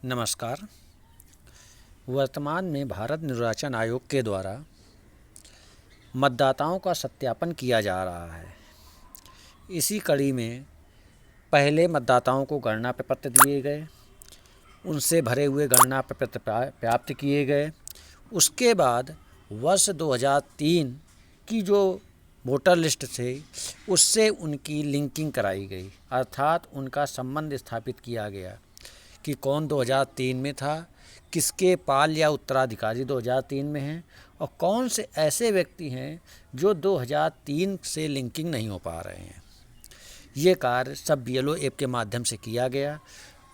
नमस्कार। वर्तमान में भारत निर्वाचन आयोग के द्वारा मतदाताओं का सत्यापन किया जा रहा है। इसी कड़ी में पहले मतदाताओं को गणना प्रपत्र दिए गए, उनसे भरे हुए गणना प्रपत्र प्राप्त किए गए। उसके बाद वर्ष 2003 की जो वोटर लिस्ट थे उससे उनकी लिंकिंग कराई गई, अर्थात उनका संबंध स्थापित किया गया कि कौन 2003 में था, किसके पाल या उत्तराधिकारी 2003 में हैं और कौन से ऐसे व्यक्ति हैं जो 2003 से लिंकिंग नहीं हो पा रहे हैं। ये कार्य सब बीएलओ ऐप के माध्यम से किया गया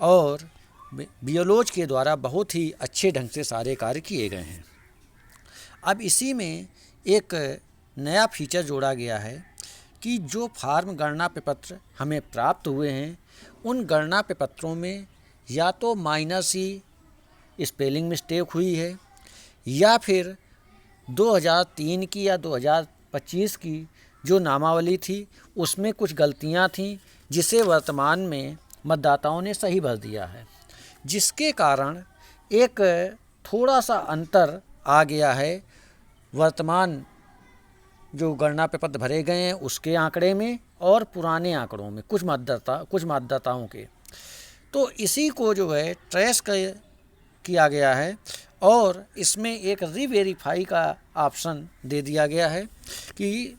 और बीएलओज के द्वारा बहुत ही अच्छे ढंग से सारे कार्य किए गए हैं। अब इसी में एक नया फीचर जोड़ा गया है कि जो फार्म गणना प्रपत्र हमें प्राप्त हुए हैं उन गणना प्रपत्रों में या तो माइनस ही स्पेलिंग मिस्टेक हुई है या फिर 2003 की या 2025 की जो नामावली थी उसमें कुछ गलतियां थीं जिसे वर्तमान में मतदाताओं ने सही भर दिया है, जिसके कारण एक थोड़ा सा अंतर आ गया है वर्तमान जो गणना प्रपत्र भरे गए हैं उसके आंकड़े में और पुराने आंकड़ों में कुछ मतदाताओं के। तो इसी को जो है ट्रेस किया गया है और इसमें एक रीवेरीफाई का ऑप्शन दे दिया गया है कि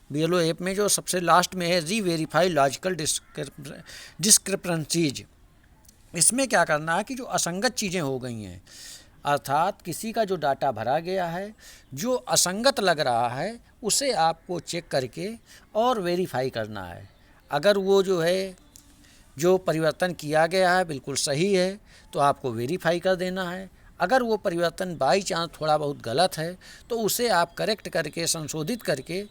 बीएलओ ऐप में जो सबसे लास्ट में है रीवेरीफाई लॉजिकल डिस्क्रिपेंसीज। इसमें क्या करना है कि जो असंगत चीज़ें हो गई हैं, अर्थात किसी का जो डाटा भरा गया है जो असंगत लग रहा है उसे आपको चेक करके और वेरीफाई करना है। अगर वो जो है जो परिवर्तन किया गया है बिल्कुल सही है तो आपको वेरीफाई कर देना है। अगर वो परिवर्तन बाई चांस थोड़ा बहुत गलत है तो उसे आप करेक्ट करके संशोधित करके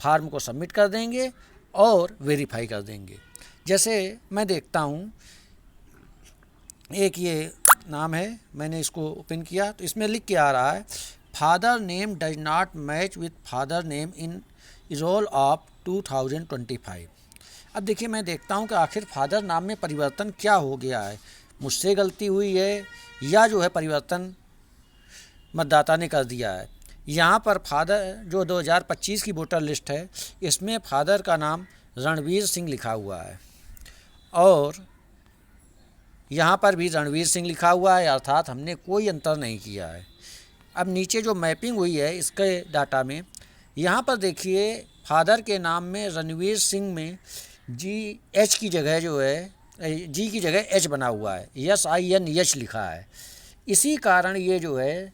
फार्म को सबमिट कर देंगे और वेरीफाई कर देंगे। जैसे मैं देखता हूँ एक ये नाम है, मैंने इसको ओपन किया तो इसमें लिख के आ रहा है father name does not match with father name in roll of 2025। अब देखिए मैं देखता हूँ कि आखिर फादर नाम में परिवर्तन क्या हो गया है, मुझसे गलती हुई है या जो है परिवर्तन मतदाता ने कर दिया है। यहाँ पर फादर जो 2025 की वोटर लिस्ट है इसमें फादर का नाम रणवीर सिंह लिखा हुआ है और यहाँ पर भी रणवीर सिंह लिखा हुआ है, अर्थात हमने कोई अंतर नहीं किया है। अब नीचे जो मैपिंग हुई है इसके डाटा में यहाँ पर देखिए फादर के नाम में रणवीर सिंह में एच की जगह जो है जी की जगह एच बना हुआ है, SINH लिखा है। इसी कारण ये जो है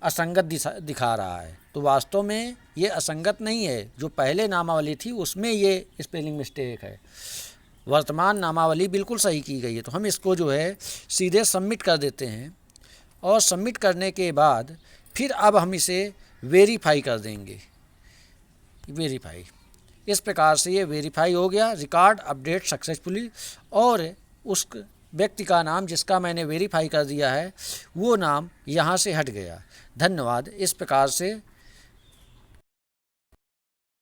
असंगत दिखा रहा है। तो वास्तव में ये असंगत नहीं है, जो पहले नामावली थी उसमें ये स्पेलिंग मिस्टेक है। वर्तमान नामावली बिल्कुल सही की गई है। तो हम इसको जो है सीधे सबमिट कर देते हैं और सबमिट करने के बाद फिर अब हम इसे वेरीफाई कर देंगे। वेरीफाई इस प्रकार से ये वेरीफाई हो गया, रिकॉर्ड अपडेट सक्सेसफुली, और उस व्यक्ति का नाम जिसका मैंने वेरीफाई कर दिया है वो नाम यहाँ से हट गया। धन्यवाद। इस प्रकार से